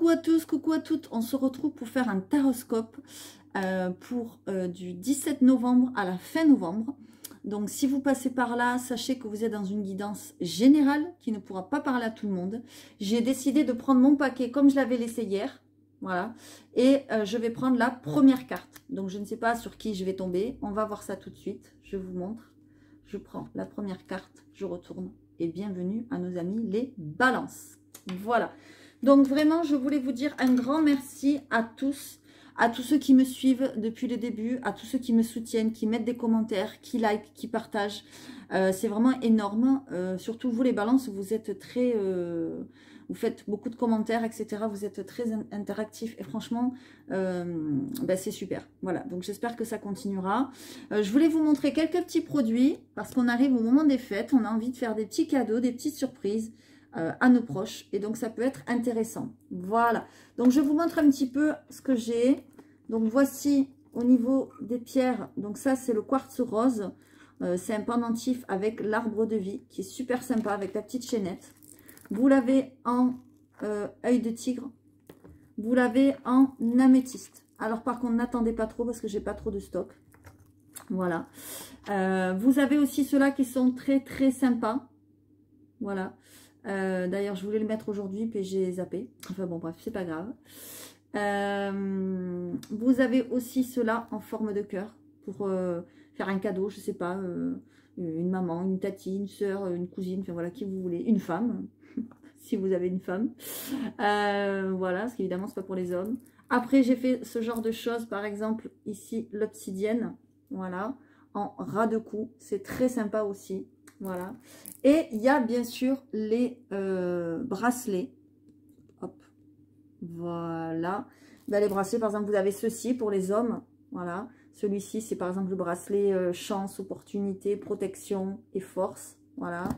coucou à tous, coucou à toutes. On se retrouve pour faire un taroscope pour du 17 novembre à la fin novembre. Donc si vous passez par là, sachez que vous êtes dans une guidance générale qui ne pourra pas parler à tout le monde. J'ai décidé de prendre mon paquet comme je l'avais laissé hier. Voilà. Et je vais prendre la première carte. Donc je ne sais pas sur qui je vais tomber. On va voir ça tout de suite. Je vous montre. Je prends la première carte, je retourne. Et bienvenue à nos amis les balances. Voilà. Donc vraiment, je voulais vous dire un grand merci à tous ceux qui me suivent depuis le début, à tous ceux qui me soutiennent, qui mettent des commentaires, qui like, qui partagent. C'est vraiment énorme. Surtout vous les balances, vous êtes très... vous faites beaucoup de commentaires, etc. Vous êtes très interactifs et franchement, ben c'est super. Voilà, donc j'espère que ça continuera. Je voulais vous montrer quelques petits produits parce qu'on arrive au moment des fêtes. On a envie de faire des petits cadeaux, des petites surprises à nos proches. Et donc, ça peut être intéressant. Voilà. Donc, je vous montre un petit peu ce que j'ai. Donc, voici au niveau des pierres. Donc, ça, c'est le quartz rose. C'est un pendentif avec l'arbre de vie qui est super sympa avec la petite chaînette. Vous l'avez en œil de tigre. Vous l'avez en améthyste. Alors, par contre, n'attendez pas trop parce que j'ai pas trop de stock. Voilà. Vous avez aussi ceux-là qui sont très, très sympas. Voilà. D'ailleurs, je voulais le mettre aujourd'hui, puis j'ai zappé. Enfin bon, bref, c'est pas grave. Vous avez aussi cela en forme de cœur pour faire un cadeau, je sais pas, une maman, une tati, une soeur, une cousine, enfin voilà, qui vous voulez, une femme, si vous avez une femme. Voilà, parce qu'évidemment, c'est pas pour les hommes. Après, j'ai fait ce genre de choses, par exemple, ici, l'obsidienne, voilà, en ras de cou. C'est très sympa aussi. Voilà. Et il y a bien sûr les bracelets. Hop. Voilà. Ben, les bracelets, par exemple, vous avez ceci pour les hommes. Voilà. Celui-ci, c'est par exemple le bracelet chance, opportunité, protection et force. Voilà.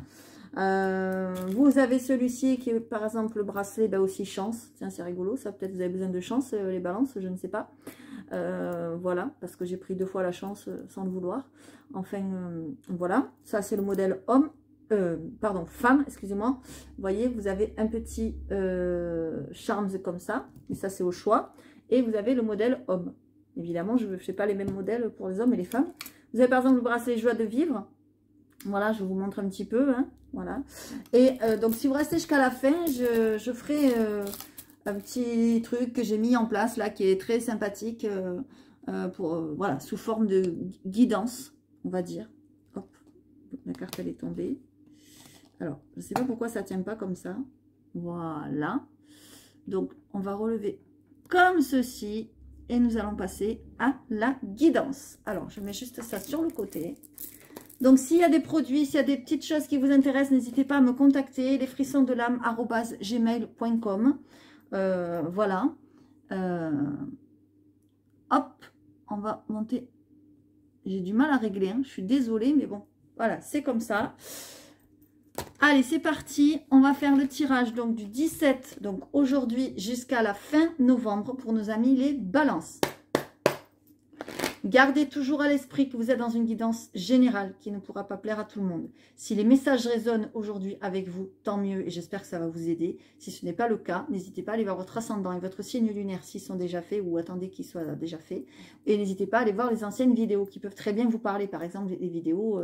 Vous avez celui-ci qui est par exemple le bracelet ben, aussi chance. Tiens, c'est rigolo. Ça, peut-être vous avez besoin de chance, les balances, je ne sais pas. Voilà, parce que j'ai pris 2 fois la chance sans le vouloir. Enfin, voilà. Ça, c'est le modèle homme. Pardon, femme, excusez-moi. Vous voyez, vous avez un petit charms comme ça. Mais ça, c'est au choix. Et vous avez le modèle homme. Évidemment, je ne fais pas les mêmes modèles pour les hommes et les femmes. Vous avez par exemple le bracelet joie de vivre. Voilà, je vous montre un petit peu. Hein, voilà. Et donc, si vous restez jusqu'à la fin, je ferai... un petit truc que j'ai mis en place là qui est très sympathique pour voilà, sous forme de guidance, on va dire. Hop, la carte elle est tombée. Alors, je sais pas pourquoi ça tient pas comme ça. Voilà. Donc, on va relever comme ceci et nous allons passer à la guidance. Alors, je mets juste ça sur le côté. Donc, s'il y a des produits, s'il y a des petites choses qui vous intéressent, n'hésitez pas à me contacter. lesfrissonsdelame@gmail.com. Voilà. Hop, on va monter. J'ai du mal à régler, hein. Je suis désolée, mais bon, voilà, c'est comme ça. Allez, c'est parti. On va faire le tirage donc du 17, donc aujourd'hui jusqu'à la fin novembre pour nos amis les balances. Gardez toujours à l'esprit que vous êtes dans une guidance générale qui ne pourra pas plaire à tout le monde. Si les messages résonnent aujourd'hui avec vous, tant mieux et j'espère que ça va vous aider. Si ce n'est pas le cas, n'hésitez pas à aller voir votre ascendant et votre signe lunaire s'ils sont déjà faits ou attendez qu'ils soient déjà faits. Et n'hésitez pas à aller voir les anciennes vidéos qui peuvent très bien vous parler. Par exemple, les vidéos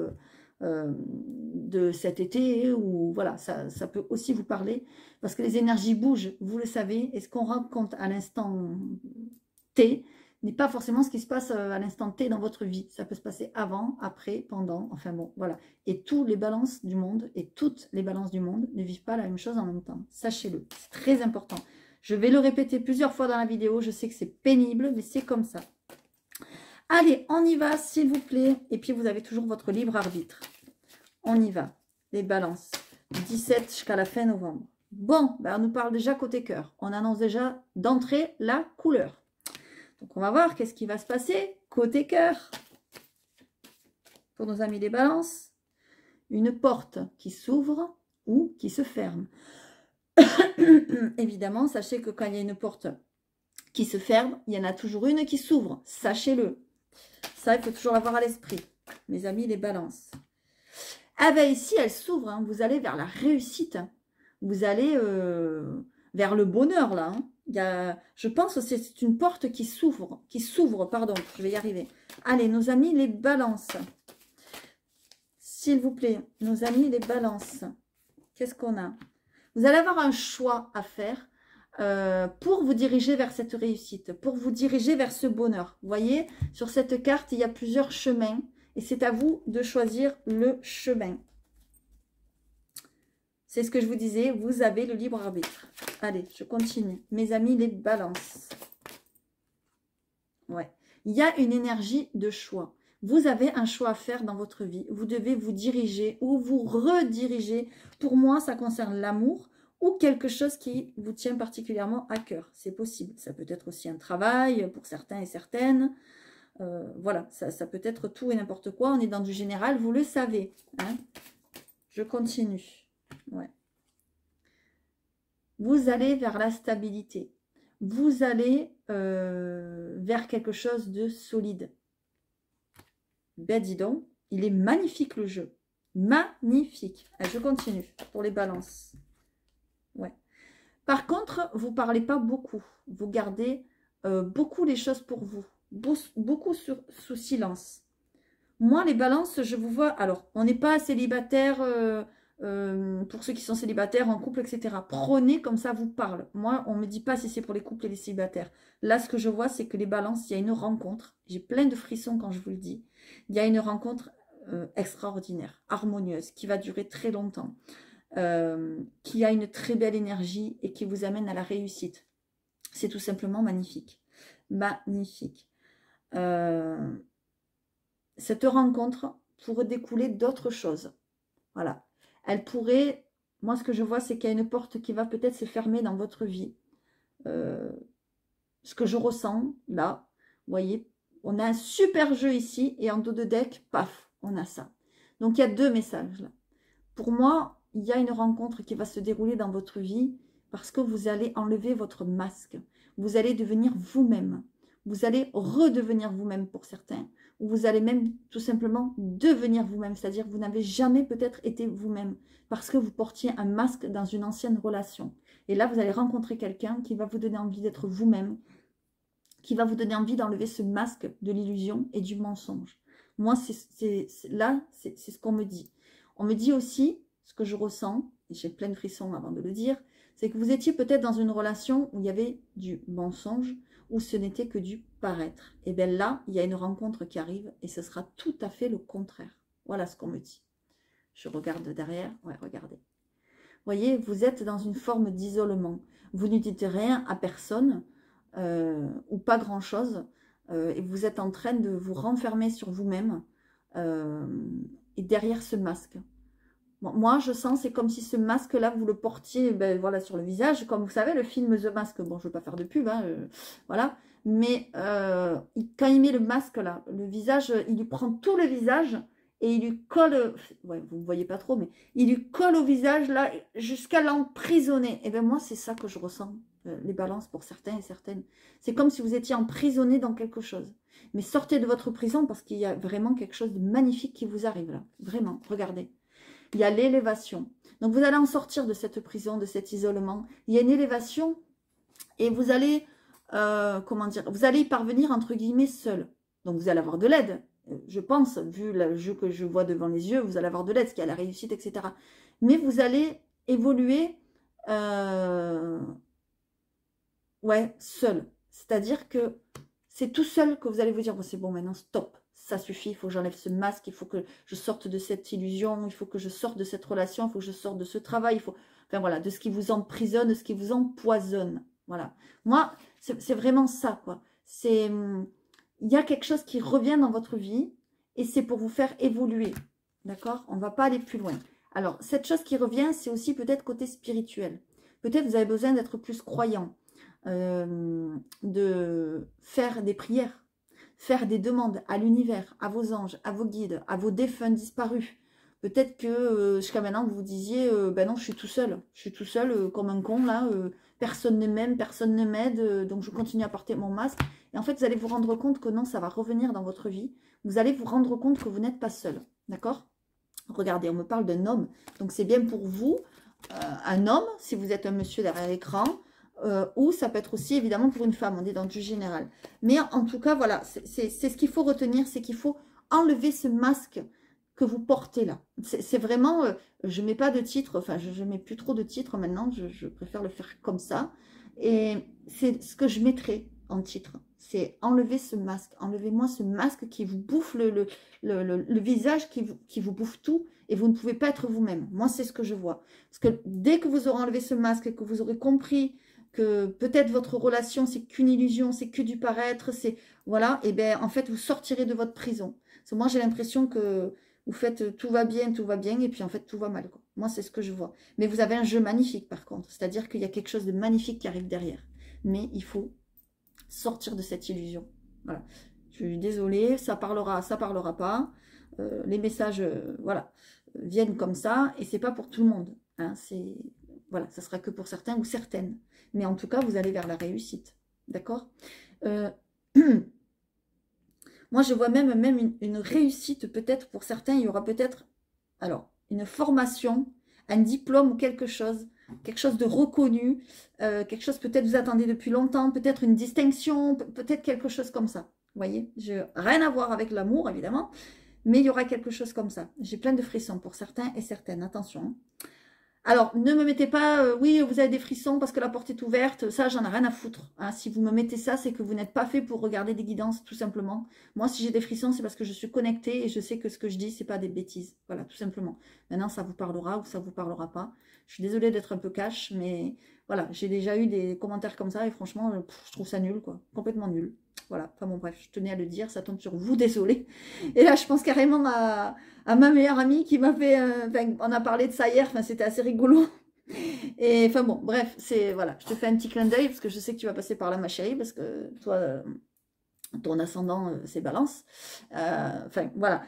de cet été ou voilà, ça peut aussi vous parler parce que les énergies bougent, vous le savez. Et ce qu'on raconte à l'instant T n'est pas forcément ce qui se passe à l'instant T dans votre vie. Ça peut se passer avant, après, pendant, enfin bon, voilà. Et tous les balances du monde, et toutes les balances du monde ne vivent pas la même chose en même temps. Sachez-le, c'est très important. Je vais le répéter plusieurs fois dans la vidéo, je sais que c'est pénible, mais c'est comme ça. Allez, on y va, s'il vous plaît. Et puis, vous avez toujours votre libre arbitre. On y va, les balances. 17 jusqu'à la fin novembre. Bon, ben on nous parle déjà côté cœur. On annonce déjà d'entrée la couleur. Donc, on va voir qu'est-ce qui va se passer côté cœur. Pour nos amis des balances, une porte qui s'ouvre ou qui se ferme. Évidemment, sachez que quand il y a une porte qui se ferme, il y en a toujours une qui s'ouvre. Sachez-le. Ça, il faut toujours l'avoir à l'esprit. Mes amis les balances. Ah ben ici, elle s'ouvre. Hein. Vous allez vers la réussite. Vous allez vers le bonheur, là. Hein. Je pense que c'est une porte qui s'ouvre, pardon, je vais y arriver. Allez, nos amis les balances. S'il vous plaît, nos amis les balances. Qu'est-ce qu'on a? Vous allez avoir un choix à faire pour vous diriger vers cette réussite, pour vous diriger vers ce bonheur. Vous voyez, sur cette carte, il y a plusieurs chemins et c'est à vous de choisir le chemin. C'est ce que je vous disais, vous avez le libre arbitre. Allez, je continue. Mes amis, les balances. Ouais. Il y a une énergie de choix. Vous avez un choix à faire dans votre vie. Vous devez vous diriger ou vous rediriger. Pour moi, ça concerne l'amour ou quelque chose qui vous tient particulièrement à cœur. C'est possible. Ça peut être aussi un travail pour certains et certaines. Voilà, ça peut être tout et n'importe quoi. On est dans du général, vous le savez. Hein. Je continue. Ouais. Vous allez vers la stabilité. Vous allez vers quelque chose de solide. Ben dis donc, il est magnifique le jeu. Magnifique. Allez, je continue pour les balances. Ouais. Par contre, vous ne parlez pas beaucoup. Vous gardez beaucoup les choses pour vous. Beaucoup sous silence. Moi, les balances, je vous vois... Alors, on n'est pas célibataire... pour ceux qui sont célibataires, en couple, etc. Prenez comme ça vous parle. Moi, on ne me dit pas si c'est pour les couples et les célibataires. Là, ce que je vois, c'est que les balances, il y a une rencontre. J'ai plein de frissons quand je vous le dis. Il y a une rencontre extraordinaire, harmonieuse, qui va durer très longtemps, qui a une très belle énergie et qui vous amène à la réussite. C'est tout simplement magnifique. Magnifique. Cette rencontre pourrait découler d'autres choses. Voilà. Elle pourrait, moi ce que je vois, c'est qu'il y a une porte qui va peut-être se fermer dans votre vie. Ce que je ressens, là, vous voyez, on a un super jeu ici, et en dos de deck, paf, on a ça. Donc il y a deux messages là. Pour moi, il y a une rencontre qui va se dérouler dans votre vie, parce que vous allez enlever votre masque. Vous allez devenir vous-même. Vous allez redevenir vous-même pour certains. Ou vous allez même tout simplement devenir vous-même. C'est-à-dire que vous n'avez jamais peut-être été vous-même. Parce que vous portiez un masque dans une ancienne relation. Et là, vous allez rencontrer quelqu'un qui va vous donner envie d'être vous-même. Qui va vous donner envie d'enlever ce masque de l'illusion et du mensonge. Moi, c'est ce qu'on me dit. On me dit aussi, ce que je ressens, et j'ai plein de frissons avant de le dire, c'est que vous étiez peut-être dans une relation où il y avait du mensonge, où ce n'était que du paraître. Et bien là, il y a une rencontre qui arrive et ce sera tout à fait le contraire. Voilà ce qu'on me dit. Je regarde derrière. Ouais, regardez. Vous voyez, vous êtes dans une forme d'isolement. Vous ne dites rien à personne ou pas grand-chose. Et vous êtes en train de vous renfermer sur vous-même et derrière ce masque. Bon, moi, je sens, c'est comme si ce masque-là, vous le portiez ben, voilà, sur le visage. Comme vous savez, le film The Mask, bon, je ne veux pas faire de pub, hein, voilà. Mais quand il met le masque, là, le visage, il lui prend tout le visage et il lui colle, ouais, vous ne voyez pas trop, mais il lui colle au visage, là, jusqu'à l'emprisonner. Et bien, moi, c'est ça que je ressens, les balances pour certains et certaines. C'est comme si vous étiez emprisonné dans quelque chose. Mais sortez de votre prison parce qu'il y a vraiment quelque chose de magnifique qui vous arrive, là. Vraiment, regardez. Il y a l'élévation. Donc, vous allez en sortir de cette prison, de cet isolement. Il y a une élévation et vous allez, comment dire, vous allez y parvenir, entre guillemets, seul. Donc, vous allez avoir de l'aide. Je pense, vu le jeu que je vois devant les yeux, vous allez avoir de l'aide, ce qui est la réussite, etc. Mais vous allez évoluer, ouais, seul. C'est-à-dire que c'est tout seul que vous allez vous dire, bon, c'est bon, maintenant, stop. Ça suffit, il faut que j'enlève ce masque, il faut que je sorte de cette illusion, il faut que je sorte de cette relation, il faut que je sorte de ce travail, il faut, enfin voilà, de ce qui vous emprisonne, de ce qui vous empoisonne. Voilà. Moi, c'est vraiment ça, quoi. C'est, il y a quelque chose qui revient dans votre vie et c'est pour vous faire évoluer. D'accord? On ne va pas aller plus loin. Alors, cette chose qui revient, c'est aussi peut-être côté spirituel. Peut-être vous avez besoin d'être plus croyant, de faire des prières. Faire des demandes à l'univers, à vos anges, à vos guides, à vos défunts disparus. Peut-être que jusqu'à maintenant, vous vous disiez, ben non, je suis tout seul. Je suis tout seul comme un con, là. Personne ne m'aime, personne ne m'aide. Donc, je continue à porter mon masque. Et en fait, vous allez vous rendre compte que non, ça va revenir dans votre vie. Vous allez vous rendre compte que vous n'êtes pas seul. D'accord? Regardez, on me parle d'un homme. Donc, c'est bien pour vous. Un homme, si vous êtes un monsieur derrière l'écran, ou ça peut être aussi évidemment pour une femme, on est dans du général. Mais en tout cas, voilà, c'est ce qu'il faut retenir, c'est qu'il faut enlever ce masque que vous portez là. C'est vraiment, je ne mets pas de titre, enfin je ne mets plus trop de titres maintenant, je préfère le faire comme ça. Et c'est ce que je mettrai en titre, c'est enlever ce masque, enlevez-moi ce masque qui vous bouffe le visage, qui vous bouffe tout, et vous ne pouvez pas être vous-même. Moi, c'est ce que je vois. Parce que dès que vous aurez enlevé ce masque et que vous aurez compris que peut-être votre relation, c'est qu'une illusion, c'est que du paraître, c'est, voilà, et bien en fait, vous sortirez de votre prison. Parce que moi, j'ai l'impression que vous faites tout va bien, et puis en fait, tout va mal, quoi. Moi, c'est ce que je vois. Mais vous avez un jeu magnifique, par contre. C'est-à-dire qu'il y a quelque chose de magnifique qui arrive derrière. Mais il faut sortir de cette illusion. Voilà. Je suis désolée, ça parlera pas. Les messages, voilà, viennent comme ça, et c'est pas pour tout le monde. Hein, c'est, voilà, ça sera que pour certains ou certaines. Mais en tout cas, vous allez vers la réussite. D'accord. Moi, je vois même une réussite, peut-être pour certains, il y aura peut-être, alors, une formation, un diplôme ou quelque chose de reconnu, quelque chose peut-être vous attendez depuis longtemps, peut-être une distinction, peut-être quelque chose comme ça. Vous voyez, rien à voir avec l'amour, évidemment, mais il y aura quelque chose comme ça. J'ai plein de frissons pour certains et certaines, attention. Alors, ne me mettez pas, oui, vous avez des frissons parce que la porte est ouverte, ça, j'en ai rien à foutre. Hein. Si vous me mettez ça, c'est que vous n'êtes pas fait pour regarder des guidances, tout simplement. Moi, si j'ai des frissons, c'est parce que je suis connectée et je sais que ce que je dis, c'est pas des bêtises. Voilà, tout simplement. Maintenant, ça vous parlera ou ça vous parlera pas. Je suis désolée d'être un peu cash, mais voilà, j'ai déjà eu des commentaires comme ça et franchement, je trouve ça nul, quoi. Complètement nul. Voilà, enfin bon, bref, je tenais à le dire, ça tombe sur vous, désolée. Et là, je pense carrément à ma meilleure amie qui m'a fait, enfin, on a parlé de ça hier, enfin, c'était assez rigolo. Et enfin bon, bref, c'est, voilà, je te fais un petit clin d'œil parce que je sais que tu vas passer par là, ma chérie, parce que toi, ton ascendant, c'est Balance. Enfin, voilà.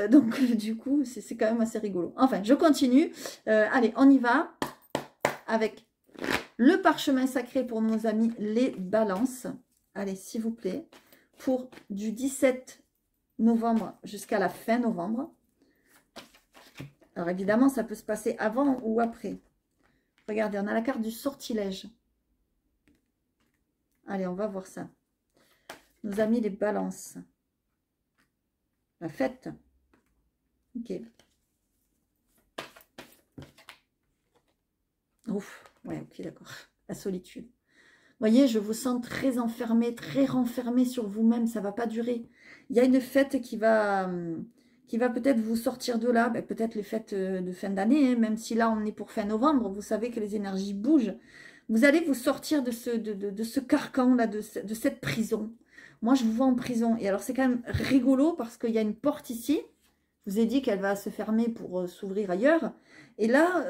Donc, du coup, c'est quand même assez rigolo. Enfin, je continue. Allez, on y va avec le parchemin sacré pour nos amis les Balances. Allez, s'il vous plaît, pour du 17 novembre jusqu'à la fin novembre. Alors, évidemment, ça peut se passer avant ou après. Regardez, on a la carte du sortilège. Allez, on va voir ça. Nos amis les Balances. La fête. Ok. Ouf. Ouais, ok, d'accord. La solitude. Vous voyez, je vous sens très enfermé, très renfermé sur vous-même. Ça ne va pas durer. Il y a une fête qui va peut-être vous sortir de là. Ben, peut-être les fêtes de fin d'année. Hein, même si là, on est pour fin novembre. Vous savez que les énergies bougent. Vous allez vous sortir de ce carcan-là, de cette prison. Moi, je vous vois en prison. Et alors, c'est quand même rigolo parce qu'il y a une porte ici. Je vous ai dit qu'elle va se fermer pour s'ouvrir ailleurs. Et là,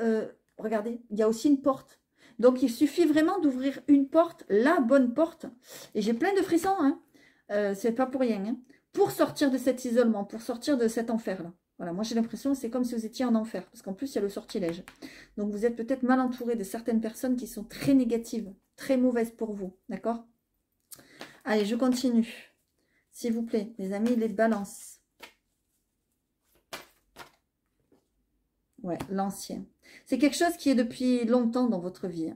regardez, il y a aussi une porte. Donc, il suffit vraiment d'ouvrir une porte, la bonne porte. Et j'ai plein de frissons, hein. C'est pas pour rien. Hein. Pour sortir de cet isolement, pour sortir de cet enfer-là. Voilà, moi j'ai l'impression que c'est comme si vous étiez en enfer. Parce qu'en plus, il y a le sortilège. Donc, vous êtes peut-être mal entouré de certaines personnes qui sont très négatives, très mauvaises pour vous. D'accord? Allez, je continue. S'il vous plaît, les amis, les Balances. Ouais, l'ancien. C'est quelque chose qui est depuis longtemps dans votre vie.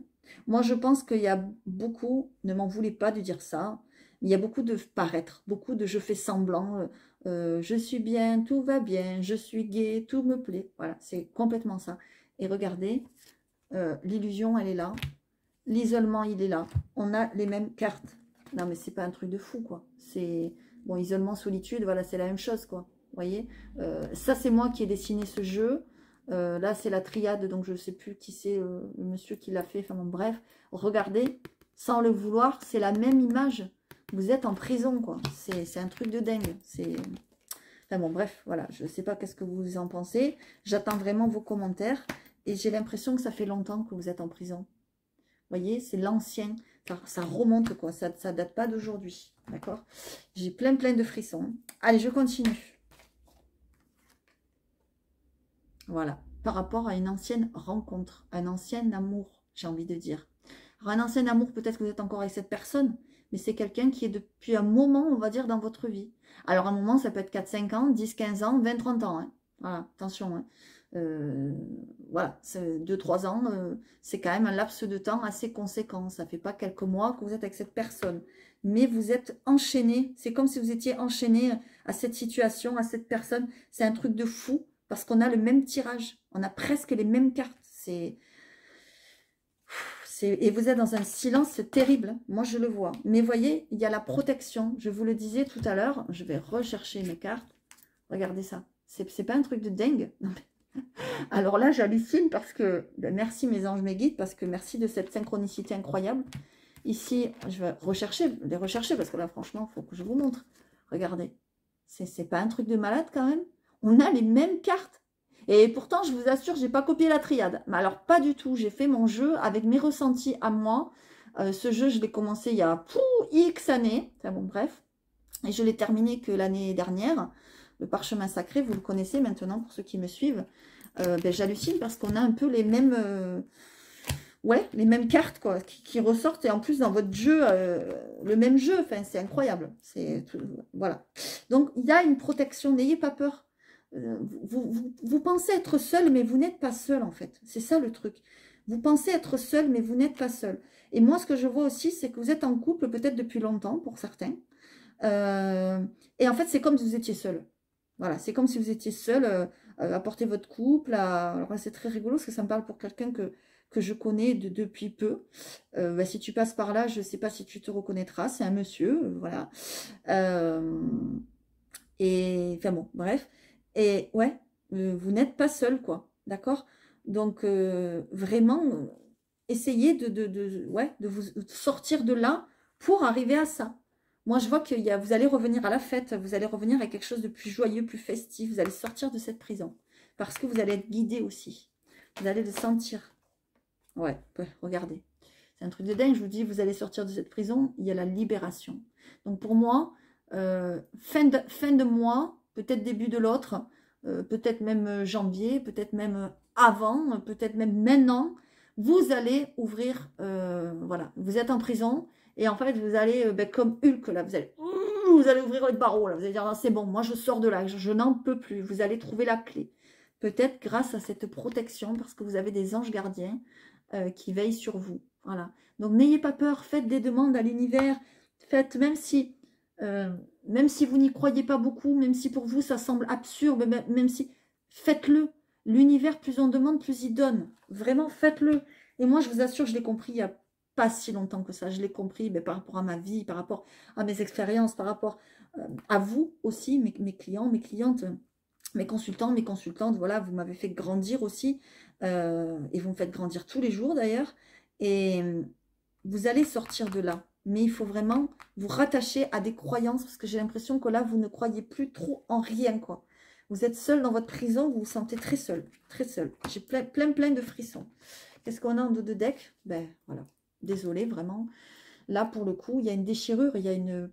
Moi, je pense qu'il y a beaucoup, ne m'en voulez pas de dire ça, mais il y a beaucoup de paraître, beaucoup de je fais semblant, je suis bien, tout va bien, je suis gai, tout me plaît. Voilà, c'est complètement ça. Et regardez, l'illusion, elle est là. L'isolement, il est là. On a les mêmes cartes. Non, mais c'est pas un truc de fou, quoi. C'est, bon, isolement, solitude, voilà, c'est la même chose, quoi. Vous voyez, ça, c'est moi qui ai dessiné ce jeu. Là, c'est la triade, donc je ne sais plus qui c'est, le monsieur qui l'a fait. Enfin, bon, bref, regardez, sans le vouloir, c'est la même image. Vous êtes en prison, quoi. C'est un truc de dingue. C'est... Enfin, bon, bref, voilà. Je ne sais pas qu'est-ce que vous en pensez. J'attends vraiment vos commentaires. Et j'ai l'impression que ça fait longtemps que vous êtes en prison. Vous voyez, c'est l'ancien. Ça remonte, quoi. Ça date pas d'aujourd'hui. D'accord? J'ai plein de frissons. Allez, je continue. Voilà, par rapport à une ancienne rencontre, un ancien amour, j'ai envie de dire. Alors, un ancien amour, peut-être que vous êtes encore avec cette personne, mais c'est quelqu'un qui est depuis un moment, on va dire, dans votre vie. Alors, un moment, ça peut être 4-5 ans, 10-15 ans, 20-30 ans. Hein. Voilà, attention. Hein. Voilà, 2-3 ans, c'est quand même un laps de temps assez conséquent. Ça fait pas quelques mois que vous êtes avec cette personne. Mais vous êtes enchaîné. C'est comme si vous étiez enchaîné à cette situation, à cette personne. C'est un truc de fou parce qu'on a le même tirage. On a presque les mêmes cartes. Et vous êtes dans un silence terrible. Moi, je le vois. Mais voyez, il y a la protection. Je vous le disais tout à l'heure. Je vais rechercher mes cartes. Regardez ça. C'est pas un truc de dingue. Non, mais... Alors là, j'hallucine parce que... Ben, merci mes anges, mes guides, parce que merci de cette synchronicité incroyable. Ici, je vais les rechercher parce que là, franchement, il faut que je vous montre. Regardez. C'est pas un truc de malade quand même. On a les mêmes cartes. Et pourtant, je vous assure, j'ai pas copié la triade. Mais alors, pas du tout. J'ai fait mon jeu avec mes ressentis à moi. Ce jeu, je l'ai commencé il y a X années. Enfin bon, bref. Et je l'ai terminé que l'année dernière. Le parchemin sacré, vous le connaissez maintenant pour ceux qui me suivent. Ben, j'hallucine parce qu'on a un peu les mêmes... les mêmes cartes quoi, qui ressortent. Et en plus, dans votre jeu, le même jeu. Enfin, c'est incroyable. Voilà. Donc, il y a une protection. N'ayez pas peur. Vous pensez être seul, mais vous n'êtes pas seul en fait. C'est ça le truc. Vous pensez être seul, mais vous n'êtes pas seul. Et moi, ce que je vois aussi, c'est que vous êtes en couple peut-être depuis longtemps pour certains. Et en fait, c'est comme si vous étiez seul. Voilà, c'est comme si vous étiez seul à porter votre couple. Alors, c'est très rigolo parce que ça me parle pour quelqu'un que je connais depuis peu. Si tu passes par là, je ne sais pas si tu te reconnaîtras. C'est un monsieur, voilà. Et enfin bon, bref. Et ouais, vous n'êtes pas seul, quoi. D'accord? Donc, vraiment, essayez de vous sortir de là pour arriver à ça. Moi, je vois que vous allez revenir à la fête, vous allez revenir à quelque chose de plus joyeux, plus festif. Vous allez sortir de cette prison. Parce que vous allez être guidé aussi. Vous allez le sentir. Ouais, regardez. C'est un truc de dingue. Je vous dis, vous allez sortir de cette prison. Il y a la libération. Donc, pour moi, fin de mois, peut-être début de l'autre, peut-être même janvier, peut-être même avant, peut-être même maintenant, vous allez ouvrir, voilà, vous êtes en prison, et en fait, vous allez, comme Hulk, là, vous allez ouvrir les barreaux, là, vous allez dire, c'est bon, moi je sors de là, je n'en peux plus, vous allez trouver la clé. Peut-être grâce à cette protection, parce que vous avez des anges gardiens qui veillent sur vous, voilà. Donc n'ayez pas peur, faites des demandes à l'univers, faites, même si vous n'y croyez pas beaucoup, même si pour vous ça semble absurde, même si, faites-le. L'univers, plus on demande, plus il donne. Vraiment, faites-le. Et moi, je vous assure, je l'ai compris il n'y a pas si longtemps que ça. Je l'ai compris par rapport à ma vie, par rapport à mes expériences, par rapport à vous aussi, mes clients, mes clientes, mes consultants, mes consultantes. Voilà, vous m'avez fait grandir aussi. Et vous me faites grandir tous les jours d'ailleurs. Et vous allez sortir de là. Mais il faut vraiment vous rattacher à des croyances, parce que j'ai l'impression que là, vous ne croyez plus trop en rien, quoi. Vous êtes seul dans votre prison, vous vous sentez très seul, très seul. J'ai plein de frissons. Qu'est-ce qu'on a en dos de deck? Ben, voilà. Désolée, vraiment. Là, pour le coup, il y a une déchirure, il y a une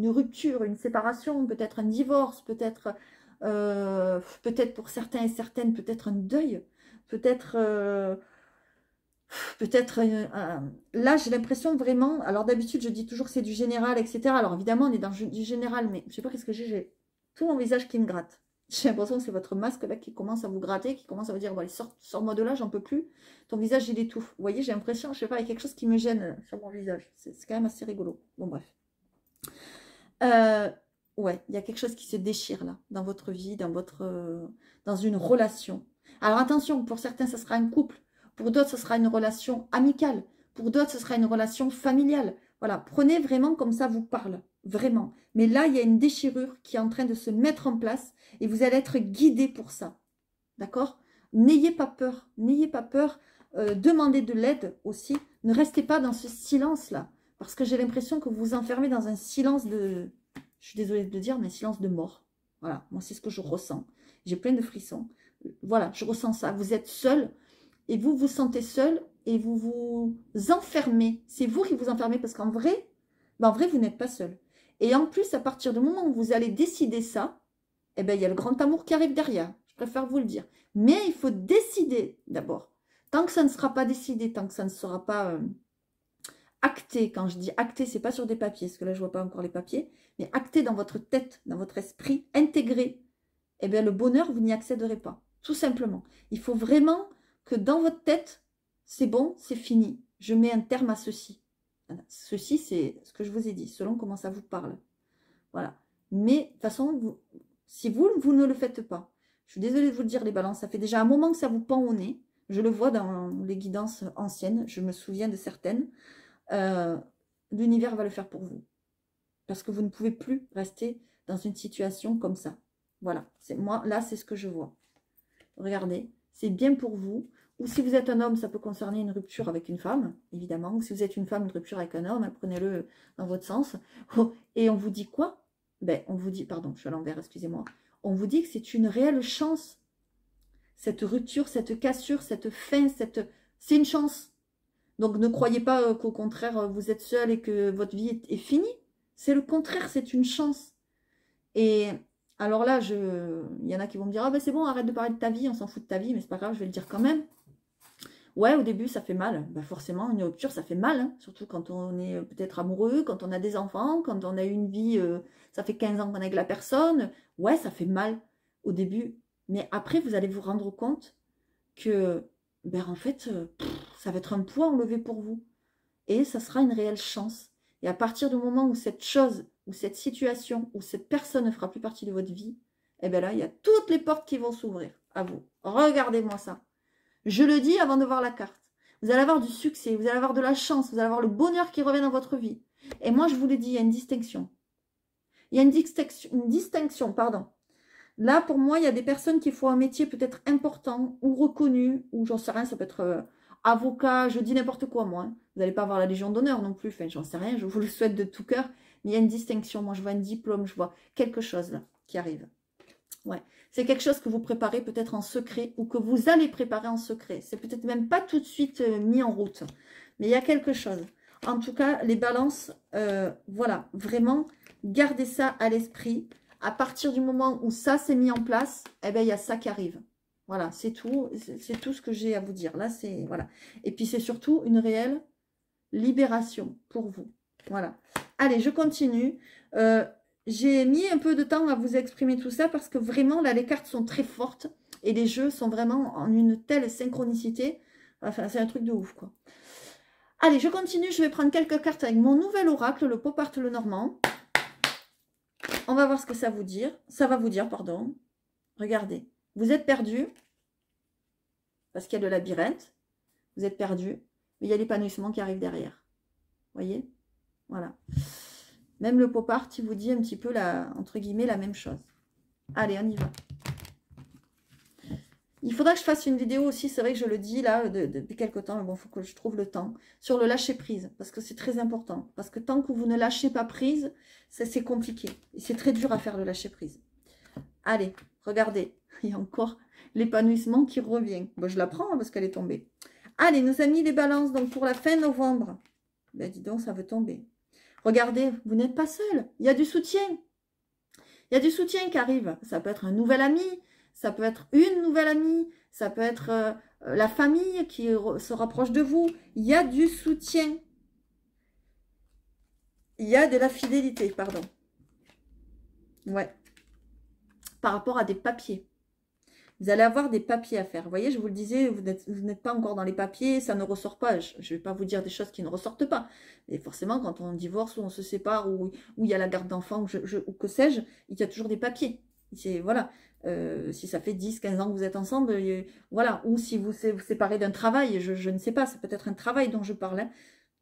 rupture, une séparation, peut-être un divorce, peut-être pour certains et certaines, peut-être un deuil, peut-être... là, j'ai l'impression vraiment... Alors, d'habitude, je dis toujours que c'est du général, etc. Alors, évidemment, on est dans du général, mais je sais pas qu'est-ce que j'ai tout mon visage qui me gratte. J'ai l'impression que c'est votre masque, là, qui commence à vous gratter, qui commence à vous dire, bon, allez, sors-moi de là, j'en peux plus. Ton visage, il étouffe. Vous voyez, j'ai l'impression, je sais pas, il y a quelque chose qui me gêne sur mon visage. C'est quand même assez rigolo. Bon, bref. Ouais, il y a quelque chose qui se déchire, là, dans votre vie, dans une relation. Alors, attention, pour certains, ça sera un couple. Pour d'autres, ce sera une relation amicale. Pour d'autres, ce sera une relation familiale. Voilà, prenez vraiment comme ça vous parle. Vraiment. Mais là, il y a une déchirure qui est en train de se mettre en place et vous allez être guidé pour ça. D'accord? N'ayez pas peur. N'ayez pas peur. Demandez de l'aide aussi. Ne restez pas dans ce silence-là. Parce que j'ai l'impression que vous vous enfermez dans un silence de... Je suis désolée de le dire, mais un silence de mort. Voilà, moi, c'est ce que je ressens. J'ai plein de frissons. Voilà, je ressens ça. Vous êtes seul. Et vous vous sentez seul et vous vous enfermez. C'est vous qui vous enfermez parce qu'en vrai, vous n'êtes pas seul. Et en plus, à partir du moment où vous allez décider ça, eh ben, il y a le grand amour qui arrive derrière. Je préfère vous le dire. Mais il faut décider d'abord. Tant que ça ne sera pas décidé, tant que ça ne sera pas acté, quand je dis acté, c'est pas sur des papiers, parce que là, je ne vois pas encore les papiers, mais acté dans votre tête, dans votre esprit, intégré, eh bien, le bonheur, vous n'y accéderez pas. Tout simplement. Il faut vraiment que dans votre tête, c'est bon, c'est fini. Je mets un terme à ceci. Voilà. Ceci, c'est ce que je vous ai dit, selon comment ça vous parle. Voilà. Mais de toute façon, si vous ne le faites pas, je suis désolée de vous le dire, les balances, ça fait déjà un moment que ça vous pend au nez. Je le vois dans les guidances anciennes, je me souviens de certaines. L'univers va le faire pour vous. Parce que vous ne pouvez plus rester dans une situation comme ça. Voilà. Moi, là, c'est ce que je vois. Regardez, c'est bien pour vous. Ou si vous êtes un homme, ça peut concerner une rupture avec une femme, évidemment. Ou si vous êtes une femme, une rupture avec un homme, prenez-le dans votre sens. Et on vous dit quoi? Ben, on vous dit, pardon, je suis à l'envers, excusez-moi. On vous dit que c'est une réelle chance. Cette rupture, cette cassure, cette fin, c'est une chance. Donc ne croyez pas qu'au contraire, vous êtes seul et que votre vie est finie. C'est le contraire, c'est une chance. Et alors là, il y en a qui vont me dire, ah ben c'est bon, arrête de parler de ta vie, on s'en fout de ta vie, mais c'est pas grave, je vais le dire quand même. Ouais, au début, ça fait mal. Ben forcément, une rupture, ça fait mal, hein. Surtout quand on est peut-être amoureux, quand on a des enfants, quand on a eu une vie, ça fait 15 ans qu'on est avec la personne. Ouais, ça fait mal au début. Mais après, vous allez vous rendre compte que, ben en fait, ça va être un poids enlevé pour vous. Et ça sera une réelle chance. Et à partir du moment où cette chose, ou cette situation, ou cette personne ne fera plus partie de votre vie, et bien là, il y a toutes les portes qui vont s'ouvrir à vous. Regardez-moi ça. Je le dis avant de voir la carte. Vous allez avoir du succès, vous allez avoir de la chance, vous allez avoir le bonheur qui revient dans votre vie. Et moi, je vous l'ai dit, il y a une distinction. Il y a une distinction, pardon. Là, pour moi, il y a des personnes qui font un métier peut-être important ou reconnu, ou j'en sais rien, ça peut être avocat, je dis n'importe quoi, moi. Hein. Vous n'allez pas avoir la Légion d'honneur non plus, enfin, j'en sais rien, je vous le souhaite de tout cœur. Mais il y a une distinction, moi je vois un diplôme, je vois quelque chose là qui arrive. Ouais, c'est quelque chose que vous préparez peut-être en secret ou que vous allez préparer en secret. C'est peut-être même pas tout de suite mis en route, mais il y a quelque chose. En tout cas, les balances, voilà, vraiment, gardez ça à l'esprit. À partir du moment où ça s'est mis en place, eh bien, il y a ça qui arrive. Voilà, c'est tout ce que j'ai à vous dire. Là, c'est, voilà. Et puis, c'est surtout une réelle libération pour vous. Voilà. Allez, je continue. J'ai mis un peu de temps à vous exprimer tout ça parce que vraiment, là, les cartes sont très fortes et les jeux sont vraiment en une telle synchronicité. Enfin, c'est un truc de ouf, quoi. Allez, je continue. Je vais prendre quelques cartes avec mon nouvel oracle, le Pop Art Le Normand. On va voir ce que ça vous dire. Ça va vous dire, pardon. Regardez. Vous êtes perdu parce qu'il y a le labyrinthe. Vous êtes perdu, mais il y a l'épanouissement qui arrive derrière. Voyez? Voilà. Même le pop art, il vous dit un petit peu, entre guillemets, la même chose. Allez, on y va. Il faudra que je fasse une vidéo aussi, c'est vrai que je le dis là depuis quelques temps, mais bon, il faut que je trouve le temps, sur le lâcher prise, parce que c'est très important. Parce que tant que vous ne lâchez pas prise, c'est compliqué. Et c'est très dur à faire le lâcher prise. Allez, regardez, il y a encore l'épanouissement qui revient. Bon, je la prends hein, parce qu'elle est tombée. Allez, nos amis les balances, donc pour la fin novembre. Ben dis donc, ça veut tomber. Regardez, vous n'êtes pas seul, il y a du soutien. Il y a du soutien qui arrive. Ça peut être un nouvel ami, ça peut être une nouvelle amie, ça peut être la famille qui se rapproche de vous. Il y a du soutien. Il y a de la fidélité, pardon. Ouais. Par rapport à des papiers. Vous allez avoir des papiers à faire. Vous voyez, je vous le disais, vous n'êtes pas encore dans les papiers, ça ne ressort pas. Je ne vais pas vous dire des choses qui ne ressortent pas. Et forcément, quand on divorce ou on se sépare ou il y a la garde d'enfants ou que sais-je, il y a toujours des papiers. Voilà. Si ça fait 10, 15 ans que vous êtes ensemble, voilà. Ou si vous vous séparez d'un travail, je ne sais pas, c'est peut-être un travail dont je parle. Hein.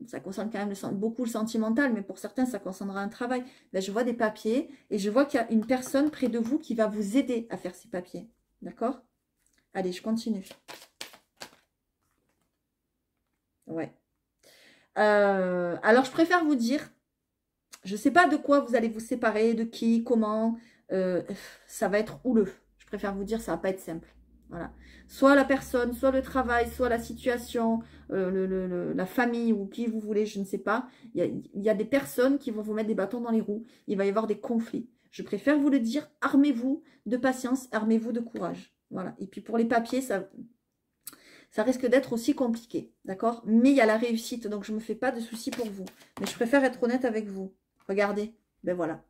Ça concerne quand même beaucoup le sentimental, mais pour certains, ça concernera un travail. Ben, je vois des papiers et je vois qu'il y a une personne près de vous qui va vous aider à faire ces papiers. D'accord? Allez, je continue. Ouais. Alors, je préfère vous dire, je ne sais pas de quoi vous allez vous séparer, de qui, comment. Ça va être houleux. Je préfère vous dire, ça ne va pas être simple. Voilà. Soit la personne, soit le travail, soit la situation, la famille ou qui vous voulez, je ne sais pas. Il y a des personnes qui vont vous mettre des bâtons dans les roues. Il va y avoir des conflits. Je préfère vous le dire, armez-vous de patience, armez-vous de courage. Voilà. Et puis pour les papiers, ça risque d'être aussi compliqué. D'accord? Mais il y a la réussite, donc je ne me fais pas de soucis pour vous. Mais je préfère être honnête avec vous. Regardez. Ben voilà.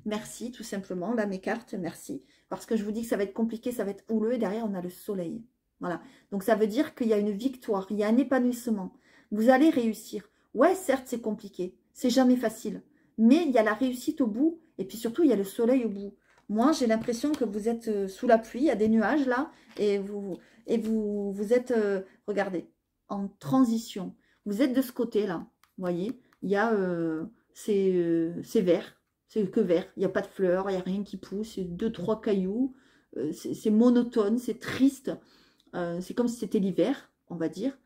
Merci, tout simplement. Là, mes cartes, merci. Parce que je vous dis que ça va être compliqué, ça va être houleux. Et derrière, on a le soleil. Voilà. Donc, ça veut dire qu'il y a une victoire, il y a un épanouissement. Vous allez réussir. Ouais, certes, c'est compliqué. C'est jamais facile. Mais il y a la réussite au bout. Et puis surtout, il y a le soleil au bout. Moi, j'ai l'impression que vous êtes sous la pluie. Il y a des nuages là. Et vous êtes, regardez, en transition. Vous êtes de ce côté-là. Vous voyez, il y a, c'est vert. C'est que vert, il n'y a pas de fleurs, il n'y a rien qui pousse, c'est 2-3 cailloux, c'est monotone, c'est triste, c'est comme si c'était l'hiver, on va dire.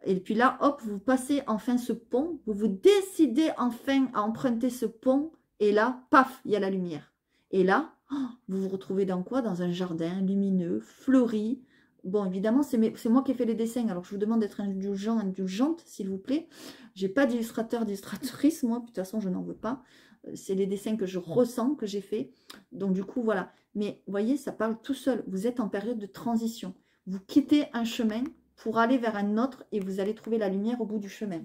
Et puis là, hop, vous passez enfin ce pont, vous vous décidez enfin à emprunter ce pont, et là, paf, il y a la lumière. Et là, oh, vous vous retrouvez dans quoi? Dans un jardin lumineux, fleuri. Bon, évidemment, c'est moi qui ai fait les dessins, alors je vous demande d'être indulgent, indulgente, s'il vous plaît. J'ai pas d'illustrateur, d'illustratrice, moi, de toute façon, je n'en veux pas. C'est les dessins que je ressens, que j'ai fait. Donc, du coup, voilà. Mais, vous voyez, ça parle tout seul. Vous êtes en période de transition. Vous quittez un chemin pour aller vers un autre et vous allez trouver la lumière au bout du chemin.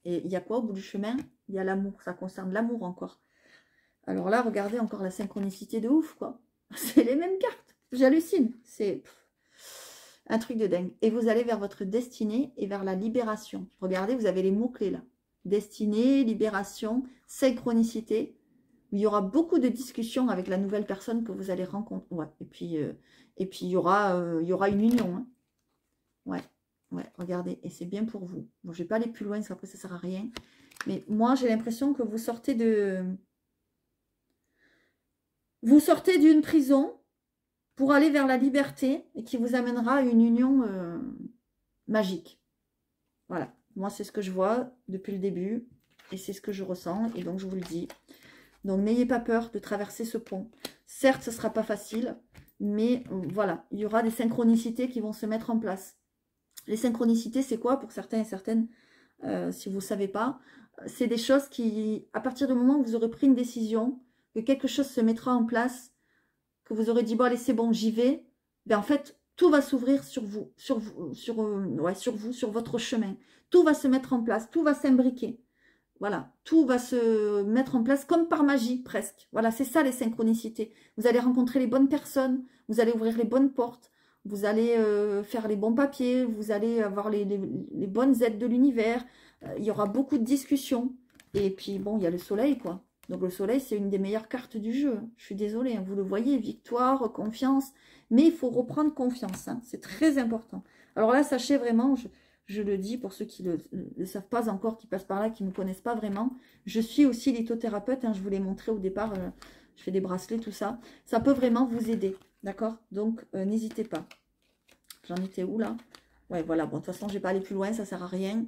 Et il y a quoi au bout du chemin? Il y a l'amour. Ça concerne l'amour encore. Alors là, regardez encore la synchronicité de ouf, quoi. C'est les mêmes cartes. J'hallucine. C'est un truc de dingue. Et vous allez vers votre destinée et vers la libération. Regardez, vous avez les mots-clés là. Destinée, libération, synchronicité. Il y aura beaucoup de discussions avec la nouvelle personne que vous allez rencontrer. Ouais. Et puis il y aura une union. Hein. Ouais, regardez. Et c'est bien pour vous. Bon, je ne vais pas aller plus loin, parce qu'après ça ne sert à rien. Mais moi, j'ai l'impression que vous sortez d'une prison pour aller vers la liberté et qui vous amènera à une union magique. Voilà. Moi, c'est ce que je vois depuis le début et c'est ce que je ressens et donc je vous le dis. Donc, n'ayez pas peur de traverser ce pont. Certes, ce ne sera pas facile, mais voilà, il y aura des synchronicités qui vont se mettre en place. Les synchronicités, c'est quoi pour certains et certaines, si vous ne savez pas? C'est des choses qui, à partir du moment où vous aurez pris une décision, que quelque chose se mettra en place, que vous aurez dit, bon, allez, c'est bon, j'y vais, ben en fait, tout va s'ouvrir sur vous, sur votre chemin. Tout va se mettre en place, tout va s'imbriquer. Voilà, tout va se mettre en place comme par magie, presque. Voilà, c'est ça les synchronicités. Vous allez rencontrer les bonnes personnes, vous allez ouvrir les bonnes portes, vous allez faire les bons papiers, vous allez avoir les bonnes aides de l'univers. Il y aura beaucoup de discussions. Et puis, bon, il y a le soleil, quoi. Donc, le soleil, c'est une des meilleures cartes du jeu. Je suis désolée, hein, vous le voyez, victoire, confiance. Mais il faut reprendre confiance, hein, c'est très important. Alors là, sachez vraiment, je le dis pour ceux qui ne le savent pas encore, qui passent par là, qui ne me connaissent pas vraiment. Je suis aussi lithothérapeute, hein, je vous l'ai montré au départ, je fais des bracelets, tout ça. Ça peut vraiment vous aider, d'accord? Donc, n'hésitez pas. J'en étais où là? Ouais, voilà, bon, de toute façon, je ne vais pas aller plus loin, ça ne sert à rien.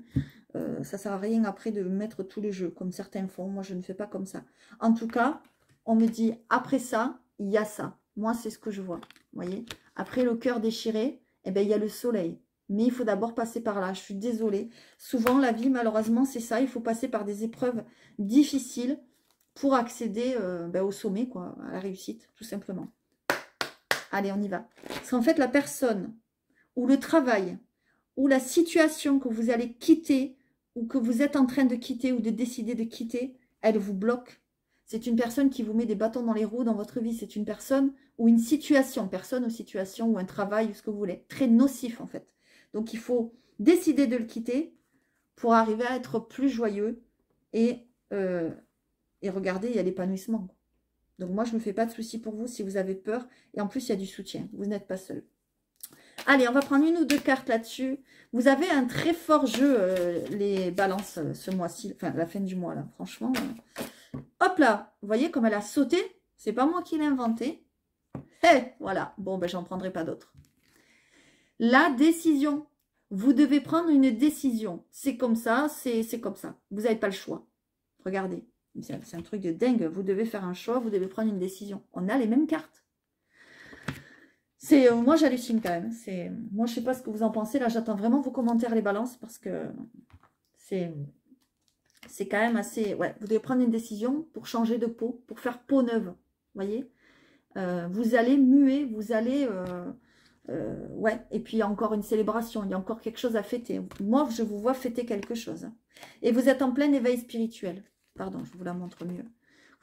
Ça ne sert à rien après de mettre tous les jeux, comme certains font. Moi, je ne fais pas comme ça. En tout cas, on me dit, après ça, il y a ça. Moi, c'est ce que je vois, vous voyez? Après le cœur déchiré, eh ben, il y a le soleil. Mais il faut d'abord passer par là. Je suis désolée. Souvent, la vie, malheureusement, c'est ça. Il faut passer par des épreuves difficiles pour accéder au sommet, quoi, à la réussite, tout simplement. Allez, on y va. Parce qu'en fait, la personne ou le travail ou la situation que vous allez quitter ou que vous êtes en train de quitter ou de décider de quitter, elle vous bloque. C'est une personne qui vous met des bâtons dans les roues dans votre vie. C'est une personne ou une situation, personne ou situation ou un travail ou ce que vous voulez. Très nocif en fait. Donc, il faut décider de le quitter pour arriver à être plus joyeux et regardez, il y a l'épanouissement. Donc, moi, je ne me fais pas de soucis pour vous si vous avez peur. Et en plus, il y a du soutien. Vous n'êtes pas seul. Allez, on va prendre une ou deux cartes là-dessus. Vous avez un très fort jeu, les balances, ce mois-ci. Enfin, la fin du mois, là. Franchement. Hop là. Vous voyez comme elle a sauté? C'est pas moi qui l'ai inventé. Voilà. Bon, ben, j'en prendrai pas d'autres. La décision. Vous devez prendre une décision. C'est comme ça, c'est comme ça. Vous n'avez pas le choix. Regardez. C'est un truc de dingue. Vous devez faire un choix, vous devez prendre une décision. On a les mêmes cartes. Moi, j'hallucine quand même. Moi, je ne sais pas ce que vous en pensez. Là, j'attends vraiment vos commentaires, les balances, parce que c'est quand même assez... Ouais, vous devez prendre une décision pour changer de peau, pour faire peau neuve. Vous voyez, vous allez muer, vous allez... ouais, et puis il y a encore une célébration, il y a encore quelque chose à fêter. Moi, je vous vois fêter quelque chose. Et vous êtes en plein éveil spirituel. Pardon, je vous la montre mieux.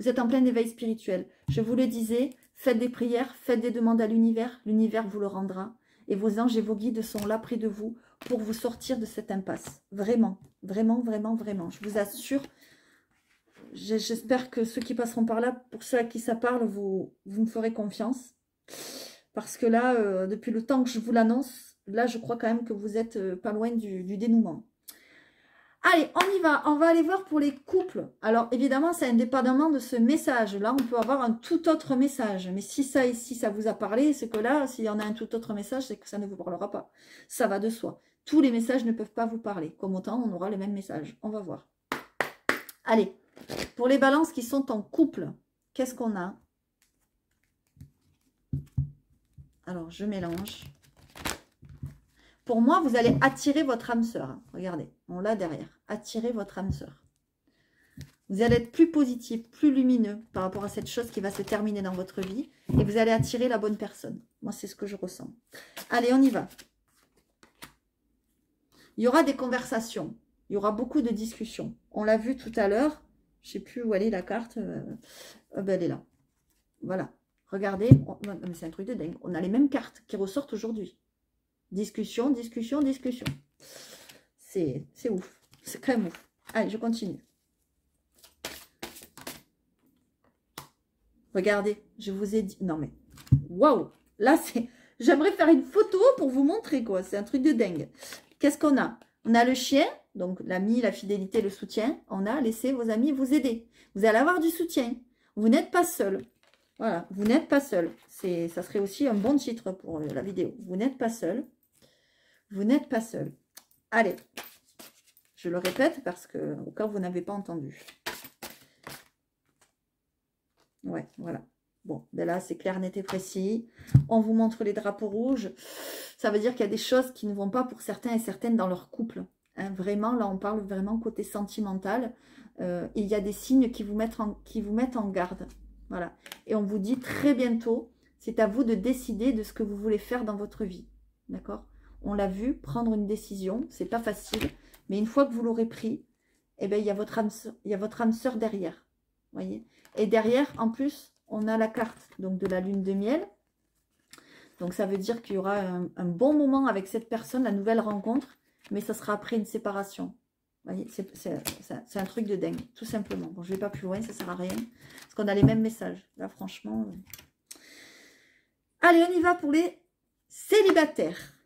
Vous êtes en plein éveil spirituel. Je vous le disais, faites des prières, faites des demandes à l'univers. L'univers vous le rendra. Et vos anges et vos guides sont là près de vous pour vous sortir de cette impasse. Vraiment, vraiment, vraiment, vraiment. Je vous assure, j'espère que ceux qui passeront par là, pour ceux à qui ça parle, vous me ferez confiance. Parce que là, depuis le temps que je vous l'annonce, là, je crois quand même que vous êtes pas loin du dénouement. Allez, on y va. On va aller voir pour les couples. Alors, évidemment, c'est indépendamment de ce message. Là, on peut avoir un tout autre message. Mais si ça ici, ça vous a parlé, c'est que là, s'il y en a un tout autre message, c'est que ça ne vous parlera pas. Ça va de soi. Tous les messages ne peuvent pas vous parler. Comme autant, on aura les mêmes messages. On va voir. Allez, pour les balances qui sont en couple, qu'est-ce qu'on a? Alors, je mélange. Pour moi, vous allez attirer votre âme sœur. Regardez, on l'a derrière. Attirer votre âme sœur. Vous allez être plus positif, plus lumineux par rapport à cette chose qui va se terminer dans votre vie. Et vous allez attirer la bonne personne. Moi, c'est ce que je ressens. Allez, on y va. Il y aura des conversations. Il y aura beaucoup de discussions. On l'a vu tout à l'heure. Je ne sais plus où elle est la carte. Ben, elle est là. Voilà. Regardez. C'est un truc de dingue. On a les mêmes cartes qui ressortent aujourd'hui. Discussion, discussion, discussion. C'est ouf. C'est quand même ouf. Allez, je continue. Regardez, je vous ai dit... Non mais, waouh. Là, c'est... J'aimerais faire une photo pour vous montrer, quoi. C'est un truc de dingue. Qu'est-ce qu'on a? On a le chien, donc l'ami, la fidélité, le soutien. On a laissé vos amis vous aider. Vous allez avoir du soutien. Vous n'êtes pas seul. Voilà, vous n'êtes pas seul. Ça serait aussi un bon titre pour la vidéo. Vous n'êtes pas seul. Vous n'êtes pas seul. Allez, je le répète parce que au cas où vous n'avez pas entendu. Ouais, voilà. Bon, ben là, c'est clair, net et précis. On vous montre les drapeaux rouges. Ça veut dire qu'il y a des choses qui ne vont pas pour certains et certaines dans leur couple. Hein, vraiment, là, on parle vraiment côté sentimental. Il y a des signes qui vous mettent en garde. Voilà. Et on vous dit très bientôt, c'est à vous de décider de ce que vous voulez faire dans votre vie. D'accord ? On l'a vu, prendre une décision, c'est pas facile. Mais une fois que vous l'aurez pris, eh ben, il y a votre âme sœur derrière. Voyez. Et derrière, en plus, on a la carte donc de la lune de miel. Donc, ça veut dire qu'il y aura un bon moment avec cette personne, la nouvelle rencontre. Mais ça sera après une séparation. Voyez, c'est un truc de dingue, tout simplement. Bon, je ne vais pas plus loin, ça ne sert à rien. Parce qu'on a les mêmes messages. Là, franchement. Allez, on y va pour les célibataires.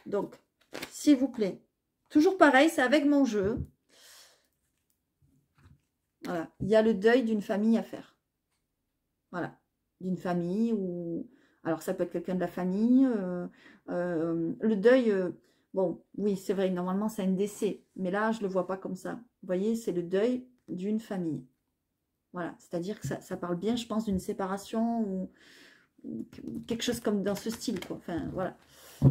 Donc, s'il vous plaît, toujours pareil, c'est avec mon jeu. Voilà, il y a le deuil d'une famille à faire. Voilà, d'une famille ou... Alors, ça peut être quelqu'un de la famille. Le deuil, bon, oui, c'est vrai, normalement, c'est un décès. Mais là, je ne le vois pas comme ça. Vous voyez, c'est le deuil d'une famille. Voilà, c'est-à-dire que ça parle bien, je pense, d'une séparation ou quelque chose comme dans ce style, quoi. Enfin, voilà.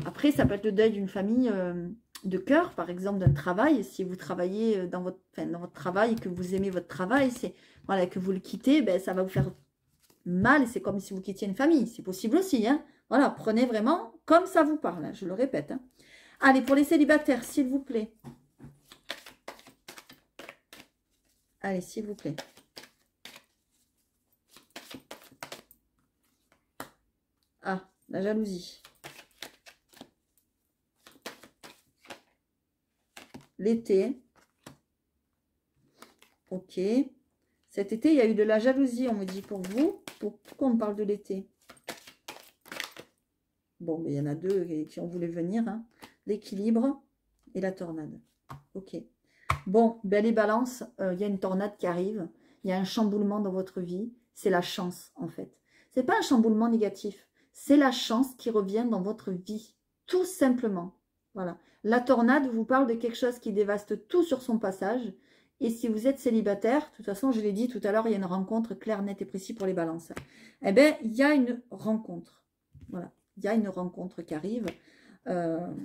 Après, ça peut être le deuil d'une famille de cœur, par exemple, d'un travail. Si vous travaillez dans votre travail et que vous aimez votre travail, voilà, que vous le quittez, ben, ça va vous faire mal. C'est comme si vous quittiez une famille. C'est possible aussi. Hein. Voilà, prenez vraiment comme ça vous parle. Hein, je le répète. Hein. Allez, pour les célibataires, s'il vous plaît. Allez, s'il vous plaît. Ah, la jalousie. L'été. Ok. Cet été, il y a eu de la jalousie, on me dit, pour vous. Pourquoi on parle de l'été? Bon, mais il y en a deux qui ont voulu venir. Hein. L'équilibre et la tornade. Ok. Bon, ben les balances, il y a une tornade qui arrive. Il y a un chamboulement dans votre vie. C'est la chance, en fait. Ce n'est pas un chamboulement négatif. C'est la chance qui revient dans votre vie. Tout simplement. Voilà. La tornade vous parle de quelque chose qui dévaste tout sur son passage. Et si vous êtes célibataire, de toute façon, je l'ai dit tout à l'heure, il y a une rencontre claire, nette et précise pour les balances. Eh bien, il y a une rencontre. Voilà. Il y a une rencontre qui arrive.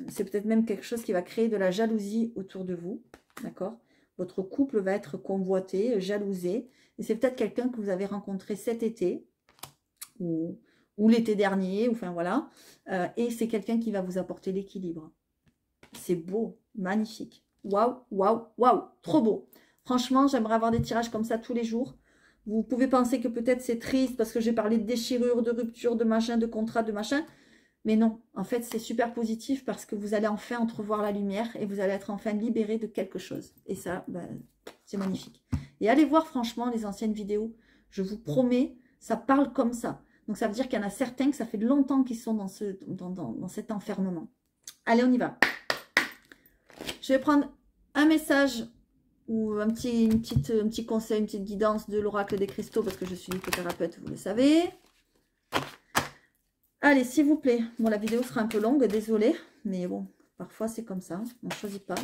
C'est peut-être même quelque chose qui va créer de la jalousie autour de vous. D'accord? Votre couple va être convoité, jalousé. Et c'est peut-être quelqu'un que vous avez rencontré cet été ou l'été dernier. Enfin, voilà. Et c'est quelqu'un qui va vous apporter l'équilibre. C'est beau, magnifique. Waouh, waouh, waouh, trop beau. Franchement, j'aimerais avoir des tirages comme ça tous les jours Vous pouvez penser que peut-être c'est triste parce que j'ai parlé de déchirure, de rupture, de machin, de contrat, de machin. Mais non, en fait, c'est super positif parce que vous allez enfin entrevoir la lumière et vous allez être enfin libéré de quelque chose. Et ça, ben, c'est magnifique. Et allez voir franchement les anciennes vidéos. Je vous promets, ça parle comme ça. Donc ça veut dire qu'il y en a certains que ça fait longtemps qu'ils sont dans cet enfermement. Allez, on y va. Je vais prendre un message ou un petit conseil, une petite guidance de l'oracle des cristaux parce que je suis hypnothérapeute, vous le savez. Allez, s'il vous plaît. Bon, la vidéo sera un peu longue, désolée. Mais bon, parfois c'est comme ça. On ne choisit pas.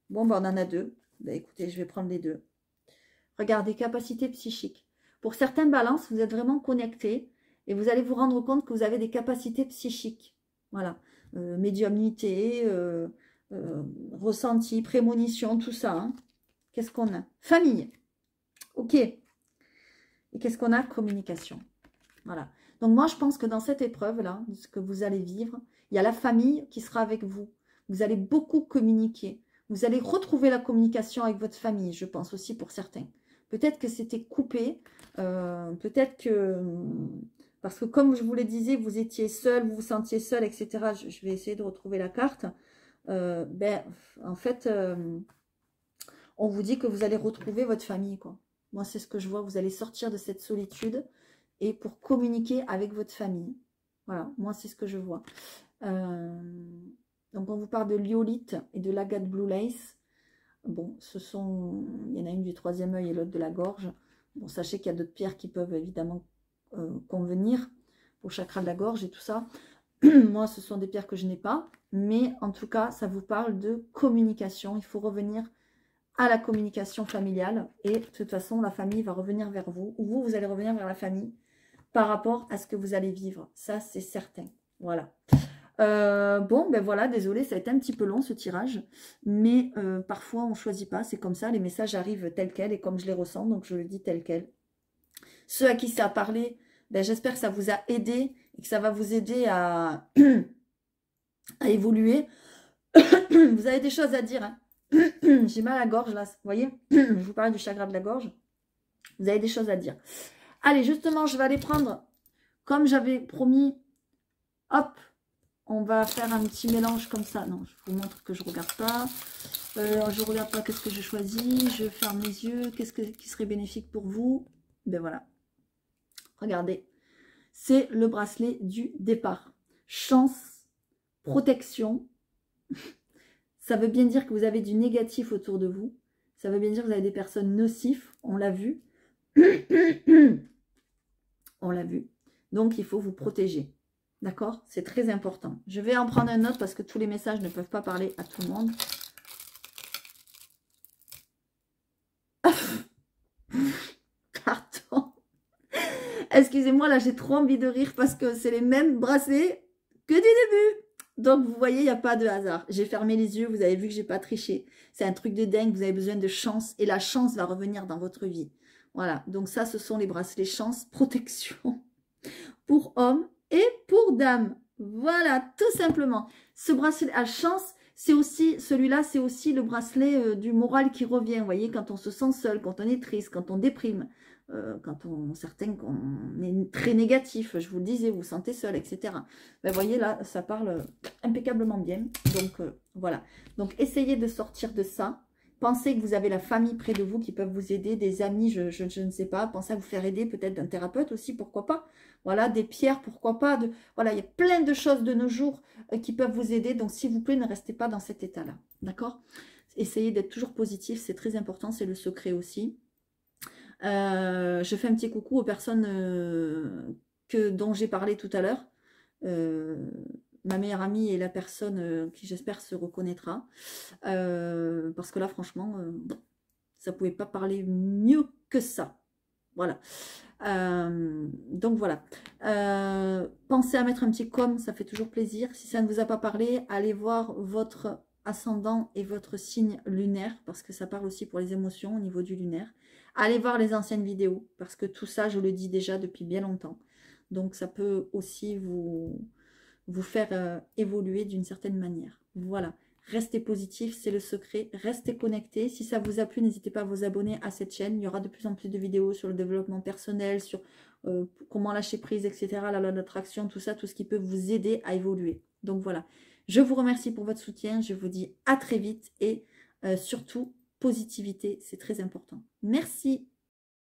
Bon, ben, on en a deux. Ben, écoutez, je vais prendre les deux. Regardez, capacité psychique. Pour certaines balances, vous êtes vraiment connectés et vous allez vous rendre compte que vous avez des capacités psychiques. Voilà. Médiumnité, ressenti, prémonition, tout ça. Hein. Qu'est-ce qu'on a? Famille. Ok. Et qu'est-ce qu'on a? Communication. Voilà. Donc moi, je pense que dans cette épreuve-là, ce que vous allez vivre, il y a la famille qui sera avec vous. Vous allez beaucoup communiquer. Vous allez retrouver la communication avec votre famille, je pense aussi pour certains. Peut-être que c'était coupé. Peut-être que... Parce que comme je vous le disais, vous étiez seul, vous vous sentiez seul, etc. Je vais essayer de retrouver la carte. En fait, on vous dit que vous allez retrouver votre famille, quoi. Moi, c'est ce que je vois. Vous allez sortir de cette solitude et pour communiquer avec votre famille. Voilà, moi, c'est ce que je vois. Donc, on vous parle de l'iolite et de l'agate blue lace. Bon, il y en a une du troisième œil et l'autre de la gorge. Bon, sachez qu'il y a d'autres pierres qui peuvent évidemment convenir au chakra de la gorge et tout ça. Moi, ce sont des pierres que je n'ai pas. Mais en tout cas, ça vous parle de communication. Il faut revenir à la communication familiale. Et de toute façon, la famille va revenir vers vous. Ou vous allez revenir vers la famille par rapport à ce que vous allez vivre. Ça, c'est certain. Voilà. Bon, ben voilà, désolé, ça a été un petit peu long ce tirage. Mais parfois, on ne choisit pas. C'est comme ça, les messages arrivent tels quels et comme je les ressens, donc je le dis tel quel. Ceux à qui ça a parlé, ben, j'espère que ça vous a aidé et que ça va vous aider à, à évoluer. Vous avez des choses à dire. Hein. J'ai mal à la gorge, là. Vous voyez, je vous parlais du chakra de la gorge. Vous avez des choses à dire. Allez, justement, je vais aller prendre, comme j'avais promis, hop, on va faire un petit mélange comme ça. Non, je vous montre que je ne regarde pas. Je ne regarde pas qu'est-ce que je choisis. Je ferme les yeux. Qu'est-ce qui serait bénéfique pour vous? Ben voilà. Regardez. C'est le bracelet du départ. Chance, protection. Ça veut bien dire que vous avez du négatif autour de vous. Ça veut bien dire que vous avez des personnes nocives. On l'a vu. On l'a vu. Donc, il faut vous protéger. D'accord? C'est très important. Je vais en prendre un autre parce que tous les messages ne peuvent pas parler à tout le monde. Pardon. Excusez-moi, là, j'ai trop envie de rire parce que c'est les mêmes bracelets que du début. Donc, vous voyez, il n'y a pas de hasard. J'ai fermé les yeux, vous avez vu que je n'ai pas triché. C'est un truc de dingue, vous avez besoin de chance et la chance va revenir dans votre vie. Voilà, donc ça, ce sont les bracelets chance, protection pour hommes et pour dames. Voilà, tout simplement. Ce bracelet à chance, c'est aussi, celui-là, c'est aussi le bracelet du moral qui revient. Vous voyez, quand on se sent seul, quand on est triste, quand on déprime, certains qu'on est très négatif, je vous le disais, vous vous sentez seul, etc. Ben, vous voyez, là, ça parle impeccablement bien. Donc, voilà. Donc, essayez de sortir de ça. Pensez que vous avez la famille près de vous qui peuvent vous aider, des amis, je ne sais pas. Pensez à vous faire aider, peut-être d'un thérapeute aussi, pourquoi pas. Voilà, des pierres, pourquoi pas. Voilà, il y a plein de choses de nos jours qui peuvent vous aider. Donc, s'il vous plaît, ne restez pas dans cet état-là. D'accord? Essayez d'être toujours positif, c'est très important, c'est le secret aussi. Je fais un petit coucou aux personnes dont j'ai parlé tout à l'heure. Ma meilleure amie est la personne qui, j'espère, se reconnaîtra. Parce que là, franchement, ça ne pouvait pas parler mieux que ça. Voilà. Donc, voilà. Pensez à mettre un petit com, ça fait toujours plaisir. Si ça ne vous a pas parlé, allez voir votre ascendant et votre signe lunaire, parce que ça parle aussi pour les émotions au niveau du lunaire. Allez voir les anciennes vidéos, parce que tout ça, je le dis déjà depuis bien longtemps. Donc, ça peut aussi vous faire évoluer d'une certaine manière. Voilà. Restez positif, c'est le secret. Restez connectés. Si ça vous a plu, n'hésitez pas à vous abonner à cette chaîne. Il y aura de plus en plus de vidéos sur le développement personnel, sur comment lâcher prise, etc. La loi d'attraction, tout ça, tout ce qui peut vous aider à évoluer. Donc voilà. Je vous remercie pour votre soutien. Je vous dis à très vite et surtout, positivité, c'est très important. Merci.